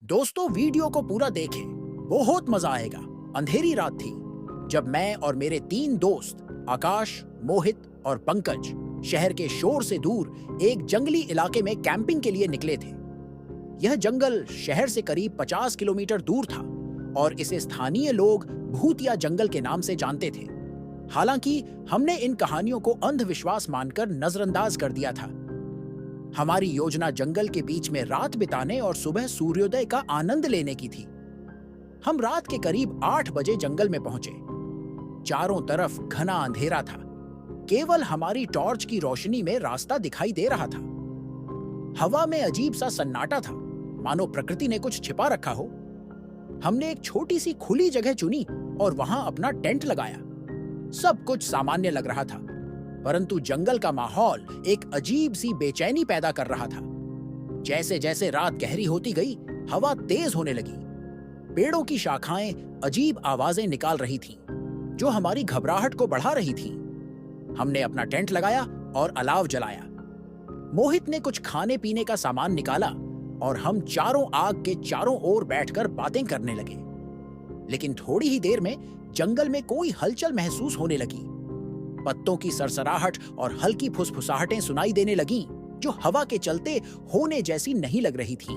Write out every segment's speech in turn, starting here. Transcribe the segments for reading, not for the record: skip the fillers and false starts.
दोस्तों, वीडियो को पूरा देखें, बहुत मजा आएगा। अंधेरी रात थी जब मैं और मेरे 3 दोस्त आकाश, मोहित और पंकज शहर के शोर से दूर एक जंगली इलाके में कैंपिंग के लिए निकले थे। यह जंगल शहर से करीब 50 किलोमीटर दूर था और इसे स्थानीय लोग भूतिया जंगल के नाम से जानते थे। हालांकि हमने इन कहानियों को अंधविश्वास मानकर नजरअंदाज कर दिया था। हमारी योजना जंगल के बीच में रात बिताने और सुबह सूर्योदय का आनंद लेने की थी। हम रात के करीब 8 बजे जंगल में पहुंचे। चारों तरफ घना अंधेरा था। केवल हमारी टॉर्च की रोशनी में रास्ता दिखाई दे रहा था। हवा में अजीब सा सन्नाटा था, मानो प्रकृति ने कुछ छिपा रखा हो। हमने एक छोटी सी खुली जगह चुनी और वहां अपना टेंट लगाया। सब कुछ सामान्य लग रहा था, परंतु जंगल का माहौल एक अजीब सी बेचैनी पैदा कर रहा था। जैसे जैसे रात गहरी होती गई, हवा तेज होने लगी। पेड़ों की शाखाएं अजीब आवाजें निकाल रही थीं, जो हमारी घबराहट को बढ़ा रही थीं। हमने अपना टेंट लगाया और अलाव जलाया। मोहित ने कुछ खाने पीने का सामान निकाला और हम चारों आग के चारों ओर बैठकर बातें करने लगे। लेकिन थोड़ी ही देर में जंगल में कोई हलचल महसूस होने लगी। पत्तों की सरसराहट और हल्की फुसफुसाहटें सुनाई देने लगीं, जो हवा के चलते होने जैसी नहीं लग रही थीं।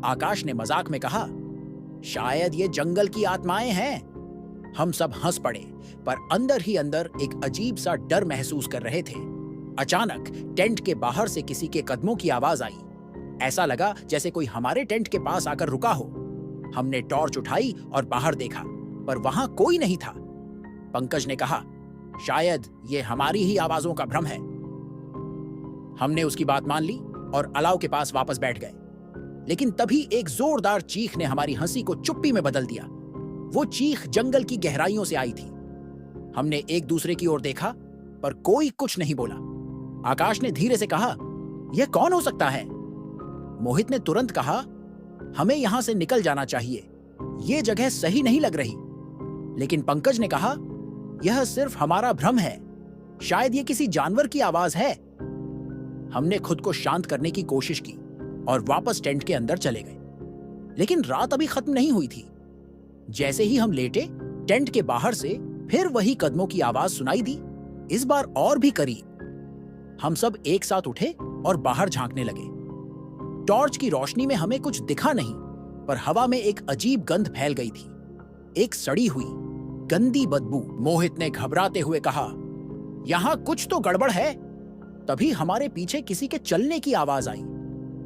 आकाश ने मजाक में कहा, शायद ये जंगल की आत्माएं हैं। हम सब हंस पड़े, पर अंदर ही अंदर एक अजीब सा डर महसूस कर रहे थे। अचानक टेंट के बाहर से किसी के कदमों की आवाज आई। ऐसा लगा जैसे कोई हमारे टेंट के पास आकर रुका हो। हमने टॉर्च उठाई और बाहर देखा, पर वहां कोई नहीं था। पंकज ने कहा, शायद ये हमारी ही आवाजों का भ्रम है। हमने उसकी बात मान ली और अलाव के पास वापस बैठ गए। लेकिन तभी एक जोरदार चीख ने हमारी हंसी को चुप्पी में बदल दिया। वो चीख जंगल की गहराइयों से आई थी। हमने एक दूसरे की ओर देखा, पर कोई कुछ नहीं बोला। आकाश ने धीरे से कहा, यह कौन हो सकता है? मोहित ने तुरंत कहा, हमें यहां से निकल जाना चाहिए, ये जगह सही नहीं लग रही। लेकिन पंकज ने कहा, यह सिर्फ हमारा भ्रम है, शायद ये किसी जानवर की आवाज है। हमने खुद को शांत करने की कोशिश की और वापस टेंट के अंदर चले गए। लेकिन रात अभी खत्म नहीं हुई थी। जैसे ही हम लेटे, टेंट के बाहर से फिर वही कदमों की आवाज सुनाई दी, इस बार और भी करीब। हम सब एक साथ उठे और बाहर झांकने लगे। टॉर्च की रोशनी में हमें कुछ दिखा नहीं, पर हवा में एक अजीब गंध फैल गई थी, एक सड़ी हुई गंदी बदबू। मोहित ने घबराते हुए कहा, यहां कुछ तो गड़बड़ है। तभी हमारे पीछे किसी के चलने की आवाज आई।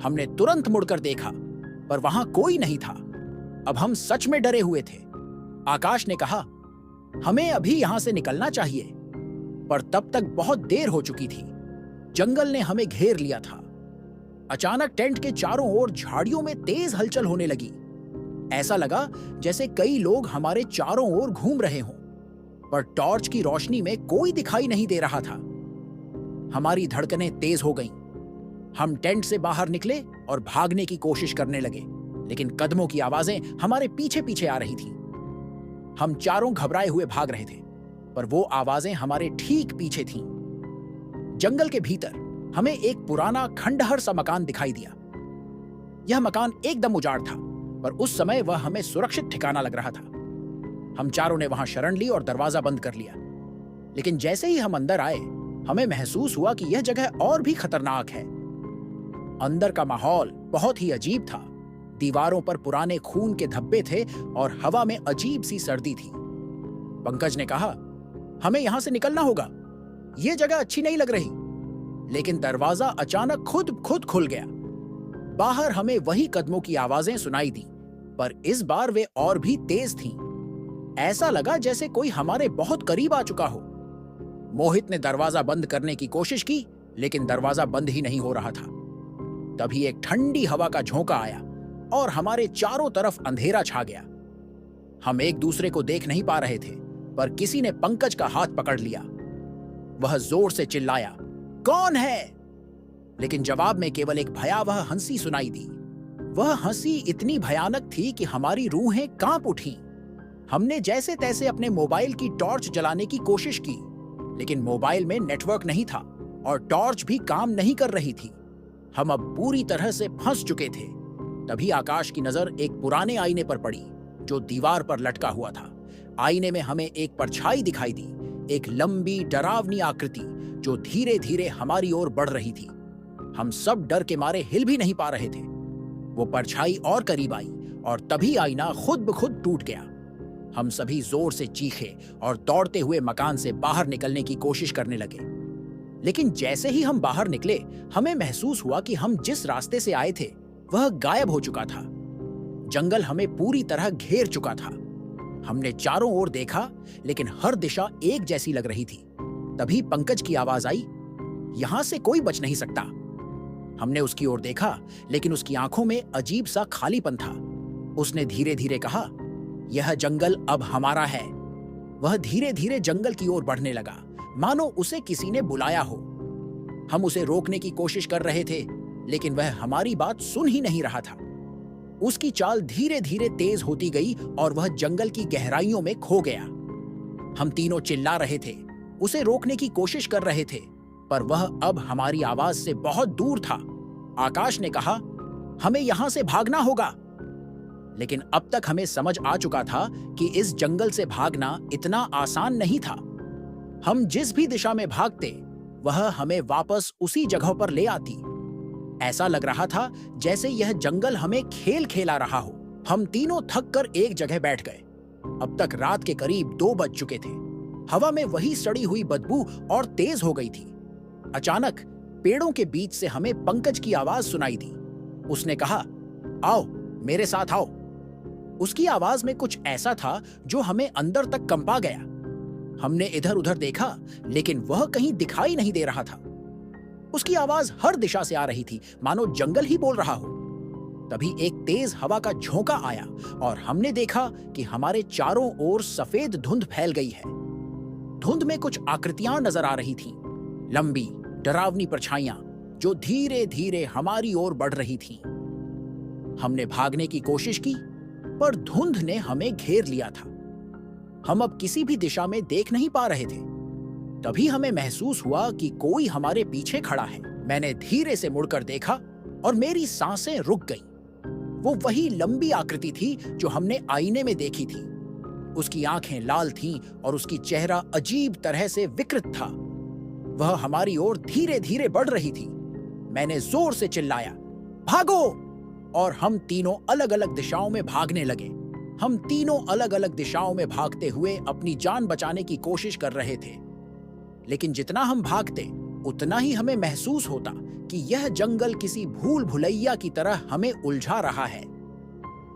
हमने तुरंत मुड़कर देखा, पर वहां कोई नहीं था। अब हम सच में डरे हुए थे। आकाश ने कहा, हमें अभी यहां से निकलना चाहिए, पर तब तक बहुत देर हो चुकी थी। जंगल ने हमें घेर लिया था। अचानक टेंट के चारों ओर झाड़ियों में तेज हलचल होने लगी। ऐसा लगा जैसे कई लोग हमारे चारों ओर घूम रहे हों, पर टॉर्च की रोशनी में कोई दिखाई नहीं दे रहा था। हमारी धड़कनें तेज हो गईं। हम टेंट से बाहर निकले और भागने की कोशिश करने लगे, लेकिन कदमों की आवाजें हमारे पीछे पीछे आ रही थीं। हम चारों घबराए हुए भाग रहे थे, पर वो आवाजें हमारे ठीक पीछे थीं। जंगल के भीतर हमें एक पुराना खंडहर सा मकान दिखाई दिया। यह मकान एकदम उजाड़ था, पर उस समय वह हमें सुरक्षित ठिकाना लग रहा था। हम चारों ने वहां शरण ली और दरवाजा बंद कर लिया। लेकिन जैसे ही हम अंदर आए, हमें महसूस हुआ कि यह जगह और भी खतरनाक है। अंदर का माहौल बहुत ही अजीब था। दीवारों पर पुराने खून के धब्बे थे और हवा में अजीब सी सर्दी थी। पंकज ने कहा, हमें यहां से निकलना होगा, यह जगह अच्छी नहीं लग रही। लेकिन दरवाजा अचानक खुद खुल गया। बाहर हमें वही कदमों की आवाजें सुनाई दी, पर इस बार वे और भी तेज थीं। ऐसा लगा जैसे कोई हमारे बहुत करीब आ चुका हो। मोहित ने दरवाजा बंद करने की कोशिश की, लेकिन दरवाजा बंद ही नहीं हो रहा था। तभी एक ठंडी हवा का झोंका आया और हमारे चारों तरफ अंधेरा छा गया। हम एक दूसरे को देख नहीं पा रहे थे, पर किसी ने पंकज का हाथ पकड़ लिया। वह जोर से चिल्लाया, कौन है? लेकिन जवाब में केवल एक भयावह हंसी सुनाई दी। वह हंसी इतनी भयानक थी कि हमारी रूहें कांप उठीं। हमने जैसे तैसे अपने मोबाइल की टॉर्च जलाने की कोशिश की, लेकिन मोबाइल में नेटवर्क नहीं था और टॉर्च भी काम नहीं कर रही थी। हम अब पूरी तरह से फंस चुके थे। तभी आकाश की नजर एक पुराने आईने पर पड़ी जो दीवार पर लटका हुआ था। आईने में हमें एक परछाई दिखाई दी, एक लंबी डरावनी आकृति जो धीरे धीरे हमारी ओर बढ़ रही थी। हम सब डर के मारे हिल भी नहीं पा रहे थे। वो परछाई और करीब आई और तभी आईना खुद ब खुद टूट गया। हम सभी जोर से चीखे और दौड़ते हुए मकान से बाहर निकलने की कोशिश करने लगे। लेकिन जैसे ही हम बाहर निकले, हमें महसूस हुआ कि हम जिस रास्ते से आए थे वह गायब हो चुका था। जंगल हमें पूरी तरह घेर चुका था। हमने चारों ओर देखा, लेकिन हर दिशा एक जैसी लग रही थी। तभी पंकज की आवाज आई, यहां से कोई बच नहीं सकता। हमने उसकी ओर देखा, लेकिन उसकी आंखों में अजीब सा खालीपन था। उसने धीरे धीरे कहा, यह जंगल अब हमारा है। वह धीरे धीरे जंगल की ओर बढ़ने लगा, मानो उसे किसी ने बुलाया हो। हम उसे रोकने की कोशिश कर रहे थे, लेकिन वह हमारी बात सुन ही नहीं रहा था। उसकी चाल धीरे धीरे तेज होती गई और वह जंगल की गहराइयों में खो गया। हम तीनों चिल्ला रहे थे, उसे रोकने की कोशिश कर रहे थे, पर वह अब हमारी आवाज से बहुत दूर था। आकाश ने कहा, हमें यहां से भागना होगा। लेकिन अब तक हमें समझ आ चुका था कि इस जंगल से भागना इतना आसान नहीं था। हम जिस भी दिशा में भागते, वह हमें वापस उसी जगह पर ले आती। ऐसा लग रहा था जैसे यह जंगल हमें खेल खेला रहा हो। हम तीनों थक कर एक जगह बैठ गए। अब तक रात के करीब 2 बज चुके थे। हवा में वही सड़ी हुई बदबू और तेज हो गई थी। अचानक पेड़ों के बीच से हमें पंकज की आवाज सुनाई दी। उसने कहा, आओ मेरे साथ आओ। उसकी आवाज में कुछ ऐसा था जो हमें अंदर तक कंपा गया। हमने इधर उधर देखा, लेकिन वह कहीं दिखाई नहीं दे रहा था। उसकी आवाज हर दिशा से आ रही थी, मानो जंगल ही बोल रहा हो। तभी एक तेज हवा का झोंका आया और हमने देखा कि हमारे चारों ओर सफेद धुंध फैल गई है। धुंध में कुछ आकृतियां नजर आ रही थीं, लंबी डरावनी परछाइयां जो धीरे धीरे हमारी ओर बढ़ रही थीं। हमने भागने की कोशिश की, पर धुंध ने हमें घेर लिया था। हम अब किसी भी दिशा में देख नहीं पा रहे थे। तभी हमें महसूस हुआ कि कोई हमारे पीछे खड़ा है। मैंने धीरे से मुड़कर देखा और मेरी सांसें रुक गईं। वो वही लंबी आकृति थी जो हमने आईने में देखी थी। उसकी आंखें लाल थीं और उसकी चेहरा अजीब तरह से विकृत था। वह हमारी ओर धीरे धीरे बढ़ रही थी। मैंने जोर से चिल्लाया, भागो! और हम तीनों अलग अलग दिशाओं में भागने लगे। हम तीनों अलग अलग दिशाओं में भागते हुए अपनी जान बचाने की कोशिश कर रहे थे। लेकिन जितना हम भागते, उतना ही हमें महसूस होता कि यह जंगल किसी भूल भुलैया की तरह हमें उलझा रहा है।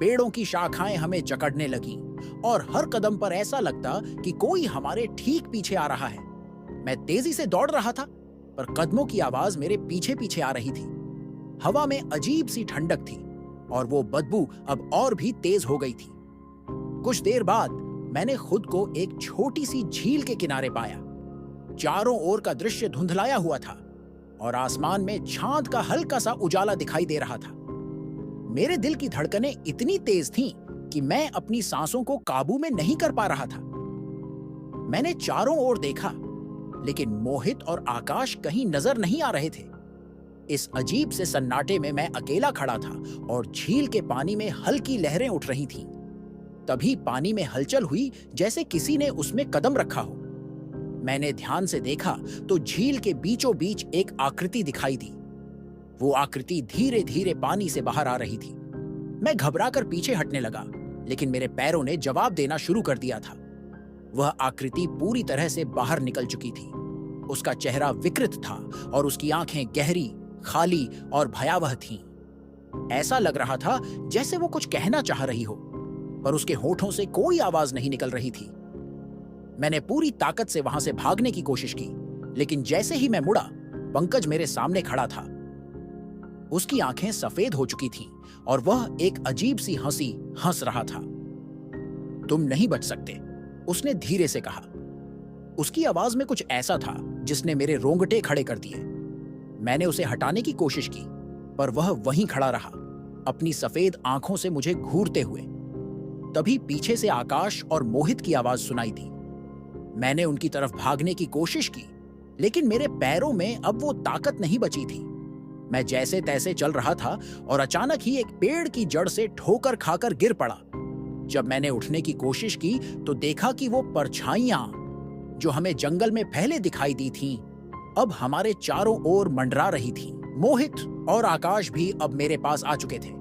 पेड़ों की शाखाएं हमें जकड़ने लगीं और हर कदम पर ऐसा लगता कि कोई हमारे ठीक पीछे आ रहा है। मैं तेजी से दौड़ रहा था, पर कदमों की आवाज मेरे पीछे पीछे आ रही थी। हवा में अजीब सी ठंडक थी और वो बदबू अब और भी तेज हो गई थी। कुछ देर बाद मैंने खुद को एक छोटी सी झील के किनारे पाया। चारों ओर का दृश्य धुंधलाया हुआ था और आसमान में चांद का हल्का सा उजाला दिखाई दे रहा था। मेरे दिल की धड़कनें इतनी तेज थीं कि मैं अपनी सांसों को काबू में नहीं कर पा रहा था। मैंने चारों ओर देखा, लेकिन मोहित और आकाश कहीं नजर नहीं आ रहे थे। इस अजीब से सन्नाटे में मैं अकेला खड़ा था और झील के पानी में हल्की लहरें उठ रही थीं। तभी पानी में हलचल हुई, जैसे किसी ने उसमें कदम रखा हो। मैंने ध्यान से देखा तो झील के बीचों बीच एक आकृति दिखाई दी। वो आकृति धीरे धीरे पानी से बाहर आ रही थी। मैं घबराकर पीछे हटने लगा, लेकिन मेरे पैरों ने जवाब देना शुरू कर दिया था। वह आकृति पूरी तरह से बाहर निकल चुकी थी। उसका चेहरा विकृत था और उसकी आंखें गहरी, खाली और भयावह थीं। ऐसा लग रहा था जैसे वो कुछ कहना चाह रही हो, पर उसके होठों से कोई आवाज नहीं निकल रही थी। मैंने पूरी ताकत से वहां से भागने की कोशिश की, लेकिन जैसे ही मैं मुड़ा, पंकज मेरे सामने खड़ा था। उसकी आंखें सफेद हो चुकी थीं और वह एक अजीब सी हंसी हंस रहा था। तुम नहीं बच सकते, उसने धीरे से कहा। उसकी आवाज में कुछ ऐसा था जिसने मेरे रोंगटे खड़े कर दिए। मैंने उसे हटाने की कोशिश की, पर वह वहीं खड़ा रहा, अपनी सफेद आंखों से मुझे घूरते हुए। तभी पीछे से आकाश और मोहित की आवाज सुनाई दी। मैंने उनकी तरफ भागने की कोशिश की, लेकिन मेरे पैरों में अब वो ताकत नहीं बची थी। मैं जैसे तैसे चल रहा था और अचानक ही एक पेड़ की जड़ से ठोकर खाकर गिर पड़ा। जब मैंने उठने की कोशिश की तो देखा कि वो परछाइयां जो हमें जंगल में पहले दिखाई दी थीं, अब हमारे चारों ओर मंडरा रही थीं। मोहित और आकाश भी अब मेरे पास आ चुके थे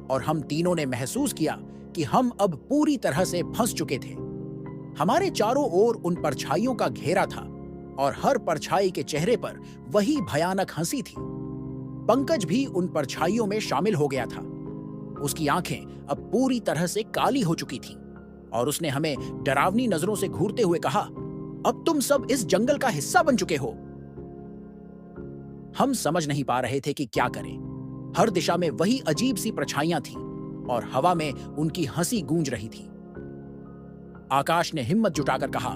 और हम तीनों ने महसूस किया कि हम अब पूरी तरह से फंस चुके थे। हमारे चारों ओर उन परछाइयों का घेरा था और हर परछाई के चेहरे पर वही भयानक हंसी थी। पंकज भी उन परछाइयों में शामिल हो गया था। उसकी आंखें अब पूरी तरह से काली हो चुकी थीं और उसने हमें डरावनी नजरों से घूरते हुए कहा, अब तुम सब इस जंगल का हिस्सा बन चुके हो। हम समझ नहीं पा रहे थे कि क्या करें। हर दिशा में वही अजीब सी परछाइयां थीं और हवा में उनकी हंसी गूंज रही थी। आकाश ने हिम्मत जुटाकर कहा,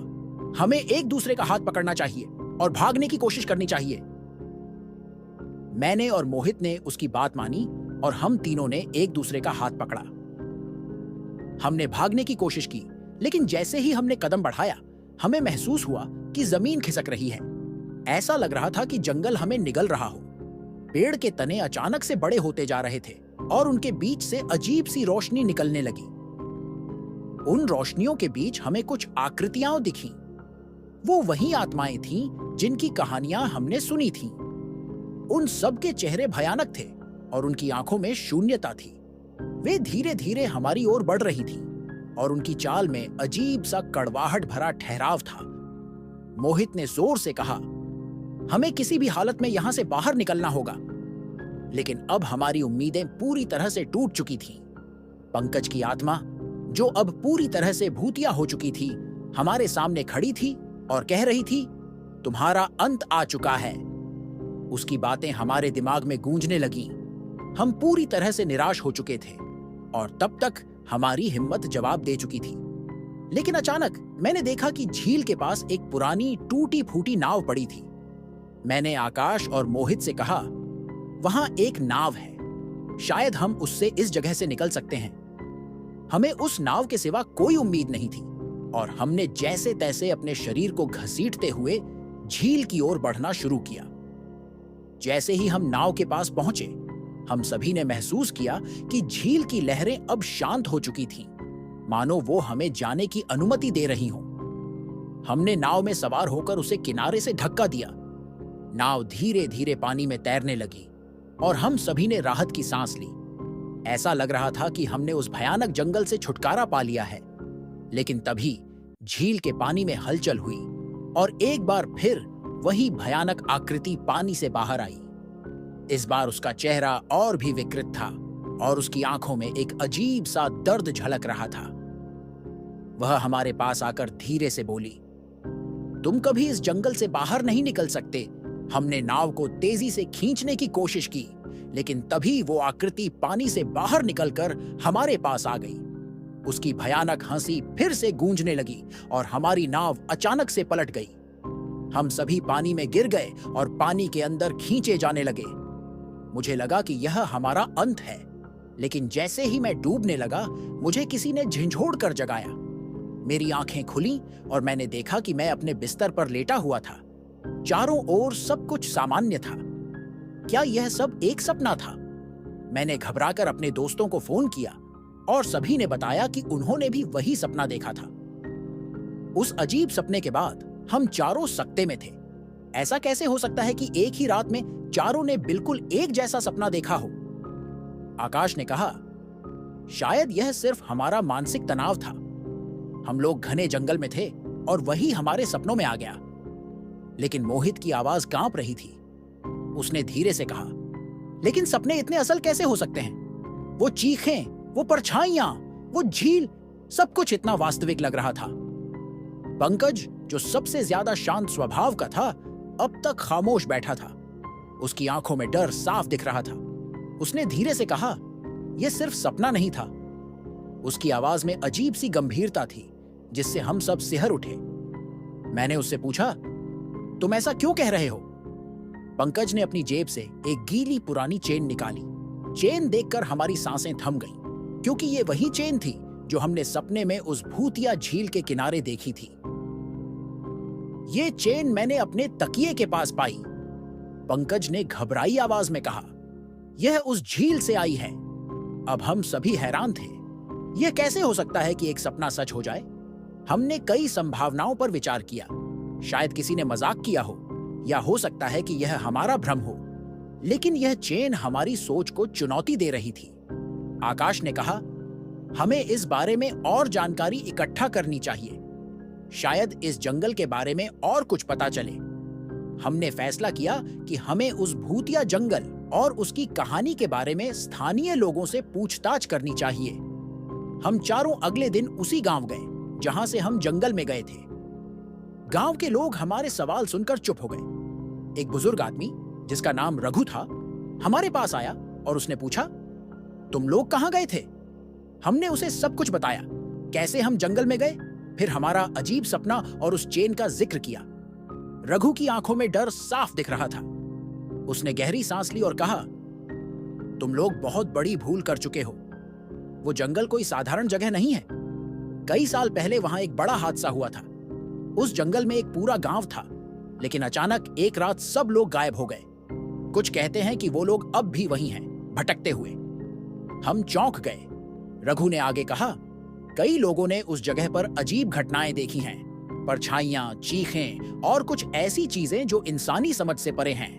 हमें एक दूसरे का हाथ पकड़ना चाहिए और भागने की कोशिश करनी चाहिए। मैंने और मोहित ने उसकी बात मानी और हम तीनों ने एक दूसरे का हाथ पकड़ा। हमने भागने की कोशिश की, लेकिन जैसे ही हमने कदम बढ़ाया, हमें महसूस हुआ कि जमीन खिसक रही है। ऐसा लग रहा था कि जंगल हमें निगल रहा हो। पेड़ के तने अचानक से बड़े होते जा रहे थे और उनके बीच से अजीब सी रोशनी निकलने लगी। उन रोशनियों के बीच हमें कुछ आकृतियां दिखीं। वो वही आत्माएं थीं जिनकी कहानियां हमने सुनी थीं। उन सब के चेहरे भयानक थे और उनकी आंखों में शून्यता थी। वे धीरे धीरे हमारी ओर बढ़ रही थीं और उनकी चाल में अजीब सा कड़वाहट भरा ठहराव था। मोहित ने जोर से कहा, हमें किसी भी हालत में यहां से बाहर निकलना होगा। लेकिन अब हमारी उम्मीदें पूरी तरह से टूट चुकी थीं। पंकज की आत्मा, जो अब पूरी तरह से भूतिया हो चुकी थी, हमारे सामने खड़ी थी और कह रही थी, तुम्हारा अंत आ चुका है। उसकी बातें हमारे दिमाग में गूंजने लगीं। हम पूरी तरह से निराश हो चुके थे और तब तक हमारी हिम्मत जवाब दे चुकी थी। लेकिन अचानक मैंने देखा कि झील के पास एक पुरानी टूटी फूटी नाव पड़ी थी। मैंने आकाश और मोहित से कहा, वहां एक नाव है, शायद हम उससे इस जगह से निकल सकते हैं। हमें उस नाव के सिवा कोई उम्मीद नहीं थी और हमने जैसे तैसे अपने शरीर को घसीटते हुए झील की ओर बढ़ना शुरू किया। जैसे ही हम नाव के पास पहुंचे, हम सभी ने महसूस किया कि झील की लहरें अब शांत हो चुकी थीं, मानो वो हमें जाने की अनुमति दे रही हों। हमने नाव में सवार होकर उसे किनारे से धक्का दिया। नाव धीरे धीरे पानी में तैरने लगी और हम सभी ने राहत की सांस ली। ऐसा लग रहा था कि हमने उस भयानक जंगल से छुटकारा पा लिया है। लेकिन तभी झील के पानी में हलचल हुई और एक बार फिर वही भयानक आकृति पानी से बाहर आई। इस बार उसका चेहरा और भी विकृत था और उसकी आंखों में एक अजीब सा दर्द झलक रहा था। वह हमारे पास आकर धीरे से बोली, तुम कभी इस जंगल से बाहर नहीं निकल सकते। हमने नाव को तेजी से खींचने की कोशिश की, लेकिन तभी वो आकृति पानी से बाहर निकलकर हमारे पास आ गई। उसकी भयानक हंसी फिर से गूंजने लगी और हमारी नाव अचानक से पलट गई। हम सभी पानी में गिर गए और पानी के अंदर खींचे जाने लगे। मुझे लगा कि यह हमारा अंत है, लेकिन जैसे ही मैं डूबने लगा, मुझे किसी ने झंझोड़ कर जगाया। मेरी आंखें खुलीं और मैंने देखा कि मैं अपने बिस्तर पर लेटा हुआ था। चारों ओर सब कुछ सामान्य था। क्या यह सब एक सपना था? मैंने घबराकर अपने दोस्तों को फोन किया और सभी ने बताया कि उन्होंने भी वही सपना देखा था। उस अजीब सपने के बाद हम चारों सकते में थे। ऐसा कैसे हो सकता है कि एक ही रात में चारों ने बिल्कुल एक जैसा सपना देखा हो? आकाश ने कहा, शायद यह सिर्फ हमारा मानसिक तनाव था। हम लोग घने जंगल में थे और वही हमारे सपनों में आ गया। लेकिन मोहित की आवाज कांप रही थी। उसने धीरे से कहा, लेकिन सपने इतने असल कैसे हो सकते हैं? वो चीखें, वो परछाइयां, वो झील, सब कुछ इतना वास्तविक लग रहा था। पंकज, जो सबसे ज्यादा शांत स्वभाव का था, अब तक खामोश बैठा था। उसकी आंखों में डर साफ दिख रहा था। उसने धीरे से कहा, यह सिर्फ सपना नहीं था। उसकी आवाज में अजीब सी गंभीरता थी, जिससे हम सब सिहर उठे। मैंने उससे पूछा, तुम ऐसा क्यों कह रहे हो? पंकज ने अपनी जेब से एक गीली पुरानी चेन निकाली। चेन देखकर हमारी सांसें थम गईं, क्योंकि ये वही चेन थी जो हमने सपने में उस भूतिया झील के किनारे देखी थी। ये चेन मैंने अपने तकिए के पास पाई, पंकज ने घबराई आवाज में कहा। यह उस झील से आई है। अब हम सभी हैरान थे। यह कैसे हो सकता है कि एक सपना सच हो जाए? हमने कई संभावनाओं पर विचार किया। शायद किसी ने मजाक किया हो, या हो सकता है कि यह हमारा भ्रम हो। लेकिन यह चेन हमारी सोच को चुनौती दे रही थी। आकाश ने कहा, हमें इस बारे में और जानकारी इकट्ठा करनी चाहिए। शायद इस जंगल के बारे में और कुछ पता चले। हमने फैसला किया कि हमें उस भूतिया जंगल और उसकी कहानी के बारे में स्थानीय लोगों से पूछताछ करनी चाहिए। हम चारों अगले दिन उसी गांव गए जहां से हम जंगल में गए थे। गांव के लोग हमारे सवाल सुनकर चुप हो गए। एक बुजुर्ग आदमी जिसका नाम रघु था हमारे पास आया और उसने पूछा, तुम लोग कहां गए थे? हमने उसे सब कुछ बताया, कैसे हम जंगल में गए, फिर हमारा अजीब सपना और उस चेन का जिक्र किया। रघु की आंखों में डर साफ दिख रहा था। उसने गहरी सांस ली और कहा, तुम लोग बहुत बड़ी भूल कर चुके हो। वो जंगल कोई साधारण जगह नहीं है। कई साल पहले वहां एक बड़ा हादसा हुआ था। उस जंगल में एक पूरा गांव था, लेकिन अचानक एक रात सब लोग गायब हो गए। कुछ कहते हैं कि वो लोग अब भी वहीं हैं, भटकते हुए। हम चौंक गए। रघु ने आगे कहा, कई लोगों ने उस जगह पर अजीब घटनाएं देखी हैं, परछाइयां, चीखें और कुछ ऐसी चीजें जो इंसानी समझ से परे हैं।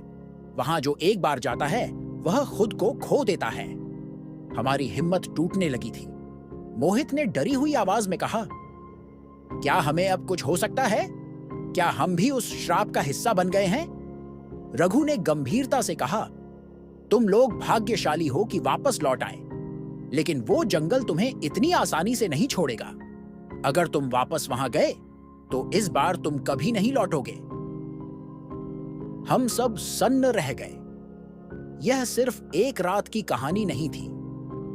वहां जो एक बार जाता है वह खुद को खो देता है। हमारी हिम्मत टूटने लगी थी। मोहित ने डरी हुई आवाज में कहा, क्या हमें अब कुछ हो सकता है? क्या हम भी उस श्राप का हिस्सा बन गए हैं? रघु ने गंभीरता से कहा, तुम लोग भाग्यशाली हो कि वापस लौट आए, लेकिन वो जंगल तुम्हें इतनी आसानी से नहीं छोड़ेगा। अगर तुम वापस वहां गए तो इस बार तुम कभी नहीं लौटोगे। हम सब सन्न रह गए। यह सिर्फ एक रात की कहानी नहीं थी।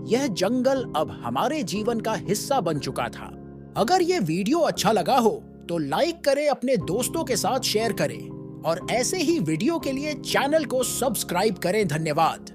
यह जंगल अब हमारे जीवन का हिस्सा बन चुका था। अगर यह वीडियो अच्छा लगा हो तो लाइक करें, अपने दोस्तों के साथ शेयर करें और ऐसे ही वीडियो के लिए चैनल को सब्सक्राइब करें। धन्यवाद।